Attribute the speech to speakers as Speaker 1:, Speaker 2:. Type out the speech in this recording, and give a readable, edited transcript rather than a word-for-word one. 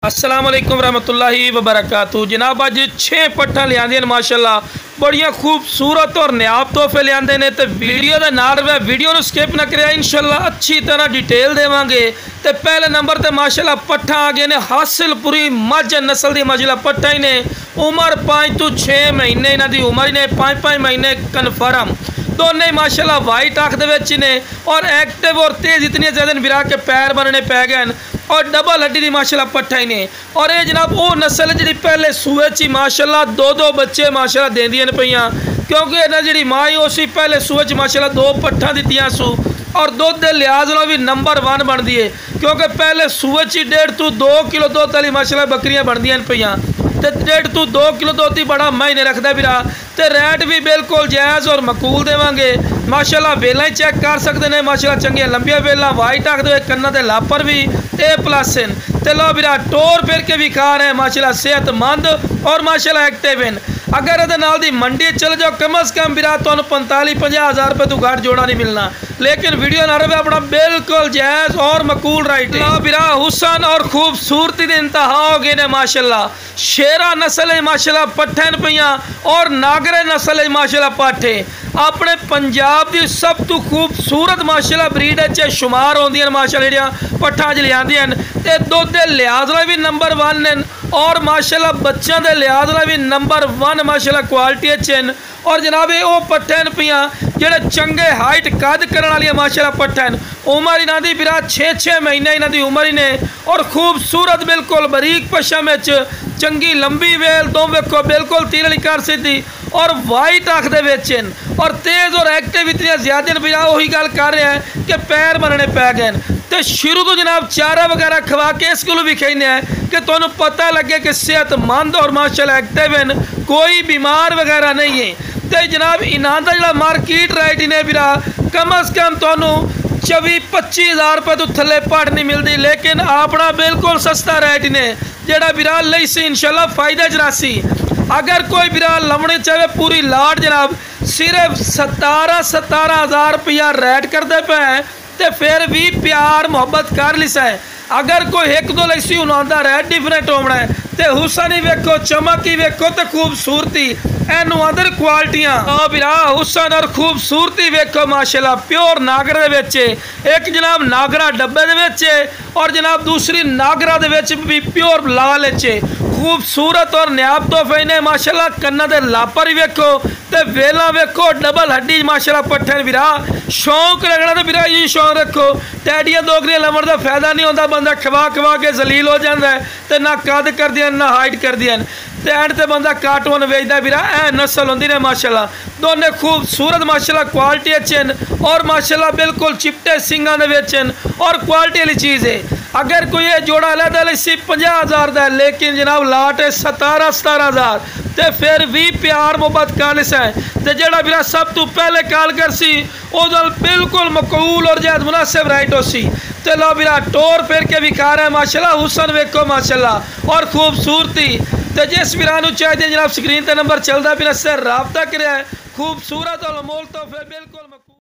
Speaker 1: अस्सलाम वालेकुम रहमतुल्लाहि व बरकातहू। जनाब अज 6 पट्ठा लियांदियां माशाअल्लाह, बड़िया खूबसूरत और नायाब तोहफे लियांदे ने। तो वीडियो दे नाल वीडियो नूं स्किप ना करिया, इंशाअल्लाह अच्छी तरह डिटेल देवांगे। तो पहले नंबर ते माशाअल्लाह पट्ठा आ गए ने हासिलपुरी मझ नस्ल दी माशाअल्लाह पट्ठा ही ने। उम्र 5 तो 6 महीने इन्हां दी उम्र ने, 5-5 महीने कन्फर्म। दोनों माशाअल्लाह वाइट आँख दे विच ने और एक्टिव और तेज इतनी ज़्यादा विरा के पैर बनने पै गए और डबल हड्डी की माशाअल्लाह पट्ठा ही ने। और ये जनाब वो नस्ल जी पहले सूए च माशाअल्लाह 2-2 बच्चे माशाअल्लाह देंदियां पईयां, क्योंकि इन्हें जी माँ ही उसी पहले सूए च माशाअल्लाह 2 पट्ठा दित्तियां सू और दुध के लिहाज नाल भी नंबर 1 बनती है, क्योंकि पहले सूए च 1.5 तो 2 किलो दुध वाली माशाअल्लाह बकरियां बनदियां पईयां। तो 1.5 तो 2 किलो दुध ही बड़ा महीने रखता विरा। तो रेट भी बिल्कुल जायज़ और मकूल देवांगे माशाअल्लाह। वेला ही चेक कर सकते हैं माशाअल्लाह, चंगिया लंबिया वेला, वाइट आँख दे कन्ना ते लापर भी A+ हैं। तो लो विरा टोर फिर के भी खा रहे हैं माशाअल्लाह, सेहतमंद और माशाअल्लाह एक्टिव हैं। अगर ये नाल दी मंडी चल जाओ कम अज़ कम विरा तो 45-50 हज़ार रुपये तो घाट जोड़ा नहीं मिलना, लेकिन वीडियो ना रहे अपना बिल्कुल जायज़ और मकूल राइट। लो विरा हुसन और खूबसूरती के इंतहा हो गए ने माशाअल्लाह। शेरा नस्ल माशाअल्लाह पट्ठन पईयां और नागरे नस्ल माशाअल्लाह पाठे अपने पंजाब की सब तो खूबसूरत माशाअल्लाह ब्रीड शुमार होंदियां माशाअल्लाह जिहड़ियां पट्ठा च लियांदियां। ते दुध के लिहाज नाल भी नंबर 1 हैं और माशाअल्लाह बच्चों के लिहाज नाल भी नंबर 1 माशाअल्लाह क्वालिटी हैं। और जनाब वो पट्ठन पईयां जिहड़े चंगे हाइट कद करने वाली माशाअल्लाह पट्ठन। उम्र इन्हां दी विरा 6-6 महीने इन्हां दी उम्र ही ने और खूबसूरत बिल्कुल बरीक पशम विच चंगी लंबी वेल तो वेखो बिल्कुल तीरली कर सीधी और वाइट आँख दे विच और तेज़ और एक्टिव इतनी ज़्यादा विरा। वही गल कर रहे हैं कि पैर बनने पै गए। तो शुरू तो जनाब चारा वगैरह खवा के इस को भी कहने हैं कि तुहानूं पता लगे कि सेहतमंद और माशाअल्लाह एक्टिव हैं, कोई बीमार वगैरह नहीं है। तो जनाब इन्हां दा जिहड़ा मार्केट रेट इन्हें विरा कम अज़ कम तुहानूं 24-25 हज़ार रुपये तो थले पट नहीं मिलती, लेकिन अपना बिल्कुल सस्ता रेट ने जेड़ा विरा लई सी इंशाअल्लाह फायदा च रासी। अगर कोई विरा लवणे चाहे पूरी लाट जनाब सिर्फ 17 हज़ार रुपया रेट करते पे तो फिर भी प्यार मुहब्बत कर लिसा है। अगर कोई 1-2 लैसी उन्होंने रेट डिफरेंट होना है तो हुसन ही वेखो, चमक ही वेखो तो खूबसूरती एनू अदर क्वालिटियां विरा हुसन और खूबसूरती वेखो माशाअल्लाह। प्योर नागरा दे विच एक जनाब नागरा डब्बे दे विच और जनाब दूसरी नागरा दे विच भी प्योर लाल च खूबसूरत और नायाब तोहफे ने माशाअल्लाह। कन्ना दे लापर ही वेखो तो वेला वेखो डबल हड्डी माशाअल्लाह पट्ठन विरा। शौक रखना तो विरा ये शौक रखो, टैडियां दोगरियां लवण का फायदा नहीं होता, बंदा खवा खवा के जलील हो जाता है तो ना कद कर दिया ना हाइट कर दिया तो एंड ते बंदा कार्टून वेचता विरा। ए नस्ल होंदी ने माशाअल्लाह, दोनों खूबसूरत माशाअल्लाह क्वालिटी अच्छे और माशाअल्लाह बिल्कुल चिपटे सिंगां दे विच और क्वालिटी वाली चीज़ है। अगर कोई ये जोड़ा लैदा लिसी 50 हज़ार का, लेकिन जनाब लाट है 17 हज़ार तो फिर भी प्यार मुहब्बत कर लिसा है। तो जोड़ा मेरा सब तो पहले कॉल कर सी उधर बिल्कुल मकबूल और जैद मुनासिब राइट हो सी। तो लो मेरा टोर फिर के विखा रहा है माशाअल्लाह, हुसन वेखो माशाअल्लाह और खूबसूरती। तो जिस वीरा नूं चाहिए जनाब स्क्रीन पर नंबर चलता फिर इससे रबता करें। खूबसूरत और अनमोल तोहफे बिल्कुल